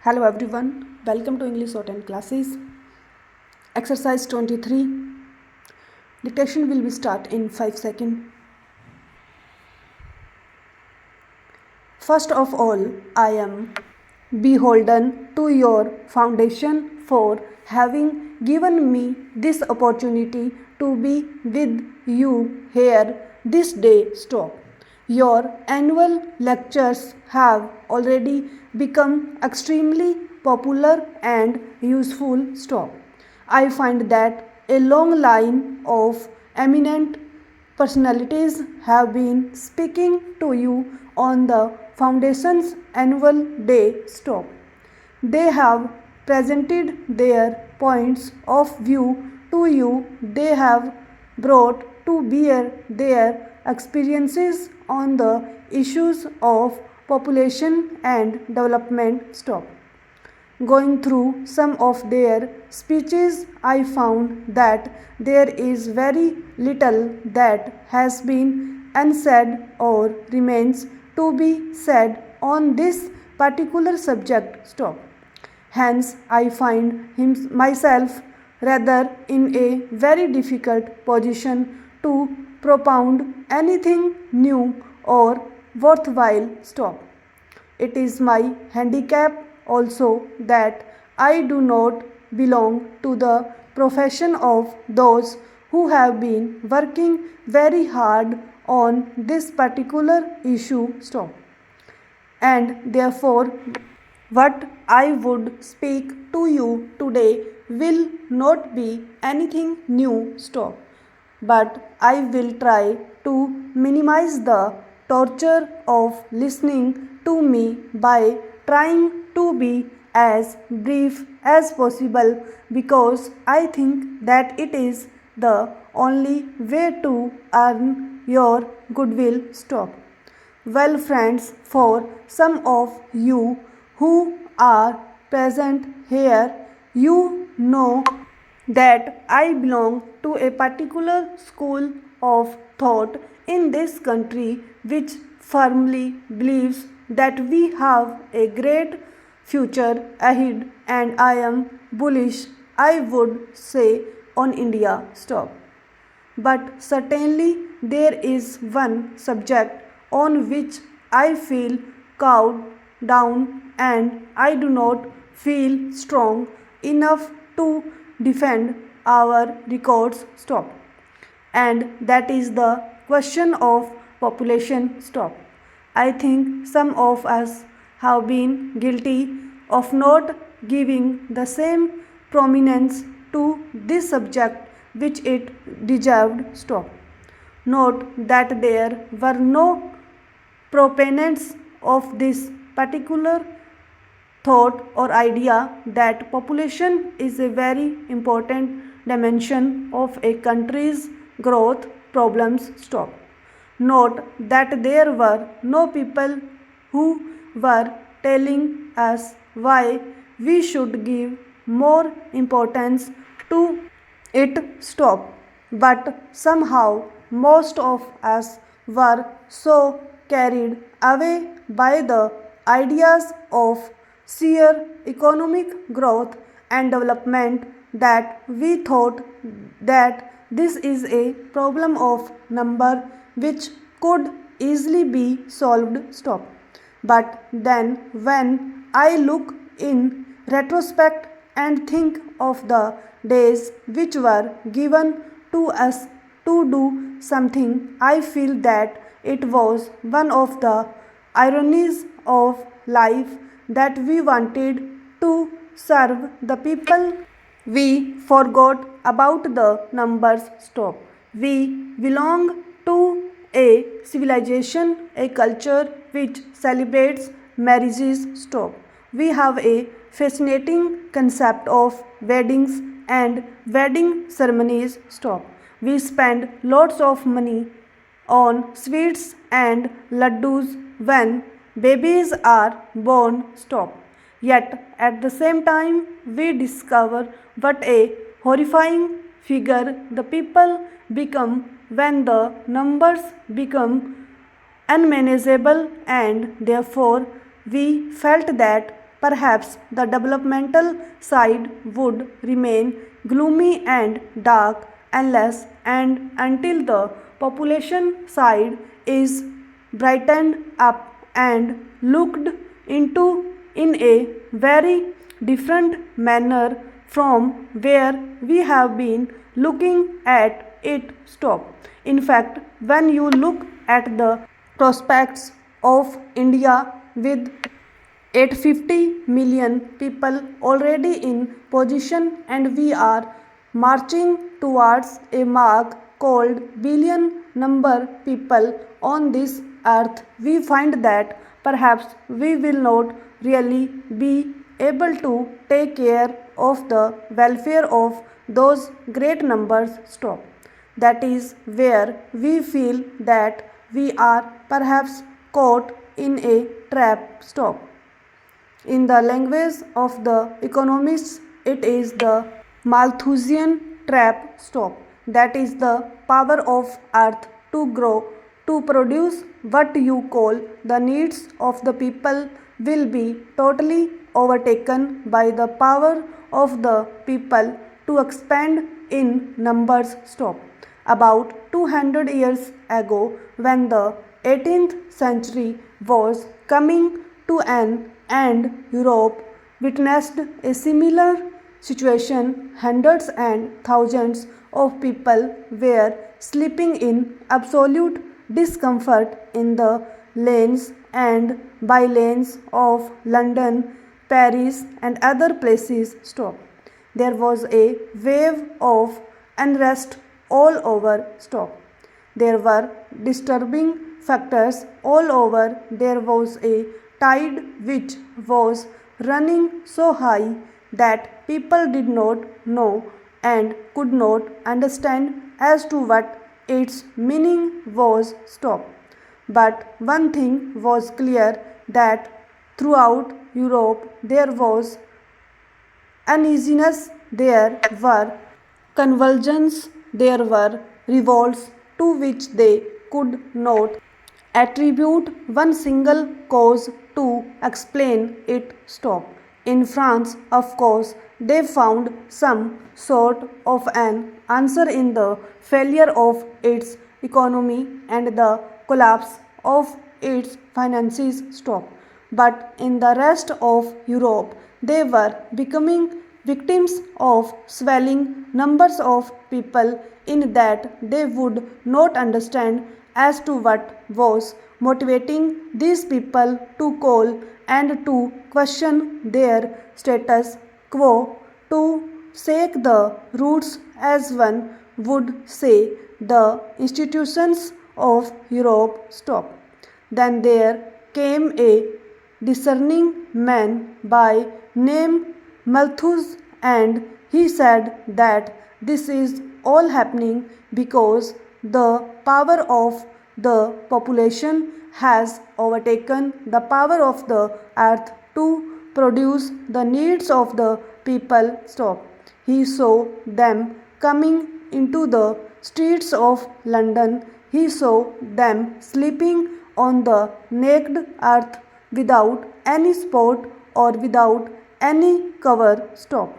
Hello everyone, welcome to English Shorthand classes. Exercise 23. Dictation will be start in 5 seconds. First of all, I am beholden to your foundation for having given me this opportunity to be with you here this day. Stop. Your annual lectures have already become extremely popular and useful. Stop. I find that a long line of eminent personalities have been speaking to you on the Foundation's annual day. Stop. They have presented their points of view to you. They have brought to bear their experiences on the issues of population and development. Stop. Going through some of their speeches, I found that there is very little that has been unsaid or remains to be said on this particular subject. Stop. Hence, I find myself rather in a very difficult position to propound anything new or worthwhile. Stop. It is my handicap also that I do not belong to the profession of those who have been working very hard on this particular issue. Stop. And therefore, what I would speak to you today will not be anything new. Stop. But I will try to minimize the torture of listening to me by trying to be as brief as possible, because I think that it is the only way to earn your goodwill. Stop. Well, friends, for some of you who are present here, you know that I belong to a particular school of thought in this country which firmly believes that we have a great future ahead, and I am bullish, I would say, on India. Stop. But certainly there is one subject on which I feel cowed down, and I do not feel strong enough to defend our records. Stop. And that is the question of population. Stop. I think some of us have been guilty of not giving the same prominence to this subject which it deserved. Stop. Note that there were no proponents of this particular thought or idea that population is a very important dimension of a country's growth problems. Stop. Note that there were no people who were telling us why we should give more importance to it. Stop. But somehow most of us were so carried away by the ideas of sheer economic growth and development that we thought that this is a problem of number which could easily be solved. Stop. But then when I look in retrospect and think of the days which were given to us to do something, I feel that it was one of the ironies of life that we wanted to serve the people. We forgot about the numbers. Stop. We belong to a civilization, a culture which celebrates marriages. Stop. We have a fascinating concept of weddings and wedding ceremonies. Stop. We spend lots of money on sweets and laddus when babies are born. Stop. Yet at the same time we discover what a horrifying figure the people become when the numbers become unmanageable, and therefore we felt that perhaps the developmental side would remain gloomy and dark unless and until the population side is brightened up and looked into in a very different manner from where we have been looking at it. Stop. In fact, when you look at the prospects of India with 850 million people already in position, and we are marching towards a mark called billion number people on this earth, we find that perhaps we will not really be able to take care of the welfare of those great numbers. Stop. That is where we feel that we are perhaps caught in a trap. Stop. In the language of the economists, it is the Malthusian trap. Stop. That is the power of earth to grow, to produce what you call the needs of the people will be totally overtaken by the power of the people to expand in numbers. Stop. About 200 years ago, when the 18th century was coming to an end, Europe witnessed a similar situation. Hundreds and thousands of people were sleeping in absolute discomfort in the lanes and bylanes of London, Paris, and other places. Stop. There was a wave of unrest all over. Stop. There were disturbing factors all over. There was a tide which was running so high that people did not know and could not understand as to what its meaning was. Stop. But one thing was clear, that throughout Europe there was uneasiness, there were convulsions, there were revolts to which they could not attribute one single cause to explain it. Stop. In France, of course, they found some sort of an answer in the failure of its economy and the collapse of its finances. Stop. But in the rest of Europe, they were becoming victims of swelling numbers of people in that they would not understand as to what was motivating these people to call and to question their status quo, to shake the roots, as one would say, the institutions of Europe. Stop. Then there came a discerning man by name Malthus, and he said that this is all happening because the power of the population has overtaken the power of the earth to produce the needs of the people. Stop. He saw them coming into the streets of London. He saw them sleeping on the naked earth without any support or without any cover. Stop.